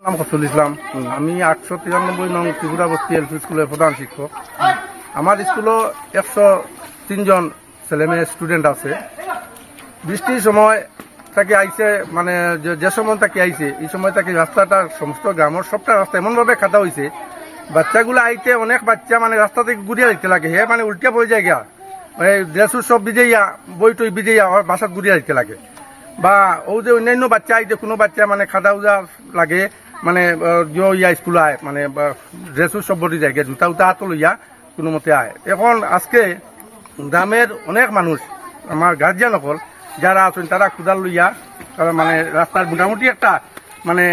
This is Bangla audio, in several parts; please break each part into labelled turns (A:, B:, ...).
A: নাম ফজলুল ইসলাম। আমি 893 নং ত্রিপুরা বস্তি এলপি স্কুলের প্রধান শিক্ষক। আমার স্কুলও 103 জন ছেলে মেয়ে স্টুডেন্ট আছে। বৃষ্টির সময় তাকে আইসে মানে যে সময় তাকে আইসে এই সময় তাকে রাস্তাটা সমস্ত গ্রামের সবটা রাস্তা এমনভাবে খাতা হয়েছে, বাচ্চাগুলো আইতে অনেক বাচ্চা মানে রাস্তা থেকে ঘুরিয়ে দিতে লাগে, হে মানে উল্টে পড়ে যায় গিয়া ড্রেস সব ভিজেইয়া বই টই ভিজেইয়া বাসাত ঘুরিয়ে দিতে লাগে। বা ও যে অন্যান্য বাচ্চা আইতে কোনো বাচ্চা মানে খাদা উজা লাগে মানে ইয়া স্কুল আয় মানে ড্রেসও সব বডি যায় জুতা উতা হাত লইয়া কোনো মতে আয়। এখন আজকে গ্রামের অনেক মানুষ আমার গার্জিয়ান সকল যারা আছেন তারা কুদাল লইয়া তারা মানে রাস্তার মোটামুটি একটা মানে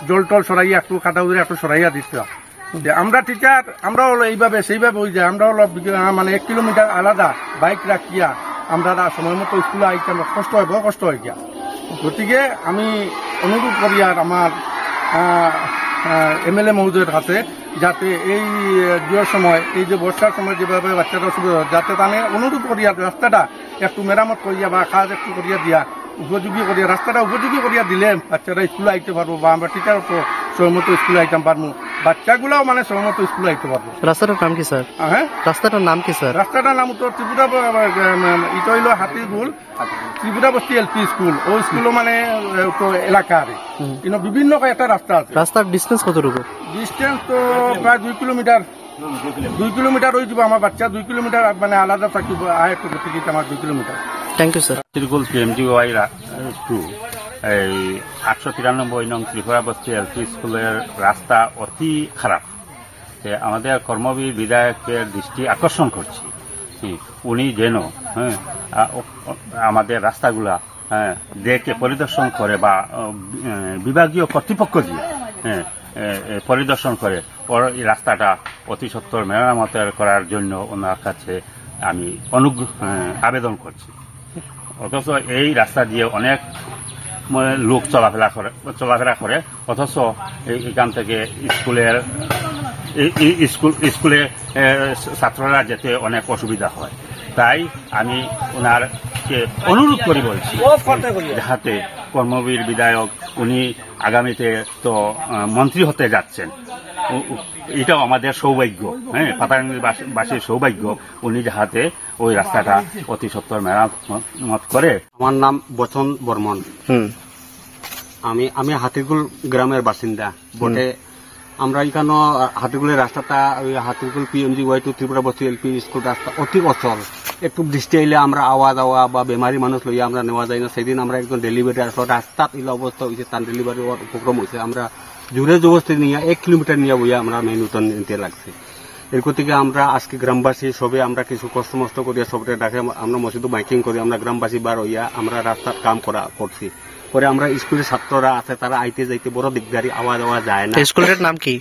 A: জল টল সরাইয়া একটু খাতা উজরে একটু সরাইয়া দিচ্ছিল। আমরা টিচার আমরা হলো এইভাবে সেইভাবে ওই যায় আমরা হলো মানে 1 কিলোমিটার আলাদা বাইক রাখিয়া আমরা সময় মতো স্কুলে আইতে আমরা কষ্ট হয় বড় কষ্ট হয় গিয়া। গতিকে আমি অনুরোধ করি আর আমার MLA মহোদয়ের কাছে যাতে এই জুয়ের সময় এই যে বর্ষার সময় যেভাবে বাচ্চারা অসুবিধা হয় যাতে তাহলে অনুরোধ করিয়া রাস্তাটা একটু মেরামত করিয়া বা কাজ একটু করিয়া দিয়া উপযোগী করিয়া রাস্তাটা উপযোগী করিয়া দিলে বাচ্চারা স্কুলে আইতে পারবো বা আমরা টিচারও তো সময় মতো স্কুলে আইতাম পারবো, বাচ্চাগুলাও মানে সময় মতো স্কুলে আইতে পারবো।
B: রাস্তাটার নাম কি স্যার?
A: হ্যাঁ
B: রাস্তাটার নাম কি স্যার?
A: রাস্তাটার নাম তো ত্রিপুরা এটা হইল হাতিগুল ত্রিপুরা বস্তি এলপি স্কুল। ওই স্কুলও মানে এলাকার কিন্তু বিভিন্ন একটা রাস্তা আছে।
B: রাস্তার ডিস্টেন্স কতটুকু?
A: ডিস্টেন্স তো প্রায় 2 কিলোমিটার। 2 কিলোমিটার হয়ে যাব আমার বাচ্চা 2 কিলোমিটার মানে আলাদা থাকিব আয় একটু গতি দিতে আমার 2 কিলোমিটার।
B: Thank you sir.
C: ত্রিকুল PMGY 2 এই 893 নং ত্রিপুরা বস্তি এলপি স্কুলের রাস্তা অতি খারাপ। আমাদের কর্মবীর বিধায়কের দৃষ্টি আকর্ষণ করছি উনি যেন আমাদের রাস্তাগুলা দেখে পরিদর্শন করে বা বিভাগীয় কর্তৃপক্ষ দিয়ে পরিদর্শন করে এই রাস্তাটা অতি সত্বর মেরামতের করার জন্য ওনার কাছে আমি আবেদন করছি। অথচ এই রাস্তা দিয়ে অনেক লোক চলাফেরা করে অথচ এখান থেকে স্কুলে ছাত্ররা যেতে অনেক অসুবিধা হয়। তাই আমি ওনারকে অনুরোধ করি বলছি যাতে কর্মবীর বিধায়ক উনি আগামীতে তো মন্ত্রী হতে যাচ্ছেন, এটাও আমাদের সৌভাগ্য, পাতাকান্দিবাসীর সৌভাগ্য, উনি যাহাতে ওই রাস্তাটা অতি সত্বর মেরামত করে।
D: আমার নাম বচন বর্মন। আমি হাতিগুল গ্রামের বাসিন্দা বটে। আমরা এখানে হাতিগুলের রাস্তাটা হাতিগুল PMGY 2 ত্রিপুরা বস্তি এলপি স্কুল রাস্তা অতি অচল। একটু বৃষ্টি আইলে আমরা আওয়া যাওয়া বা বেমারি মানুষ লইয়া আমরা নেওয়া যায় না। সেদিন আমরা একজন ডেলিভারি আসলো রাস্তাত ইলা অবস্থা হয়েছে, তার ডেলিভারি হওয়ার উপক্রম হয়েছে। আমরা জোরে জবস্তি নিয়ে 1 কিলোমিটার নিয়ে বইয়া আমরা মেইন উত্তর নিতে লাগছে। এরপর থেকে আমরা আজকে গ্রামবাসী সবে আমরা কিছু কষ্ট মষ্ট করিয়া সবটা ডাকে আমরা মসজিদ মাইকিং করি আমরা গ্রামবাসী বার হইয়া আমরা রাস্তার কাম করছি। পরে আমরা স্কুলের ছাত্ররা আছে তারা আইতে যাইতে বড় দিকদারি আওয়া যাওয়া যায় না।
B: স্কুলের নাম কি?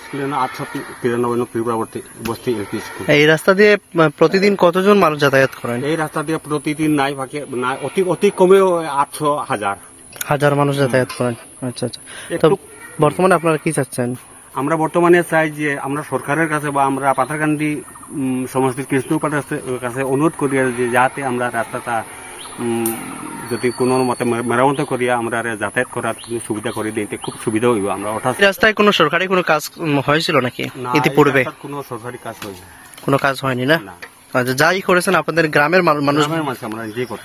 D: স্কুলের নাম 893 নং ত্রিপুরা বস্তি এলপি স্কুল।
B: এই রাস্তা দিয়ে প্রতিদিন কতজন মানুষ যাতায়াত করেন?
D: এই রাস্তা দিয়ে প্রতিদিন নাই ফাঁকে অতি কমেও 800,000
B: মানুষ যাতায়াত করেন। আচ্ছা আচ্ছা। তো বর্তমানে আপনারা কি চাচ্ছেন?
D: আমরা বর্তমানে চাই যে আমরা সরকারের কাছে বা আমরা পাথারকান্দি সমষ্টির কৃষ্ণপাড়ার কাছে অনুরোধ করি যে যাতে আমরা রাস্তাটা যদি কোনো মতে মেরামত করিয়া আমরা যাতায়াত করার সুবিধা করে দিতে খুব সুবিধা হইব। আমরা
B: রাস্তায় কোনো সরকারি কোনো কাজ হয়েছিল নাকি ইতিপূর্বে?
D: কোনো সরকারি কাজ হয়নি।
B: কোনো কাজ হয়নি না? আচ্ছা, যাই করেছেন আপনাদের গ্রামের মানুষ
D: আমরা নিজেই করি।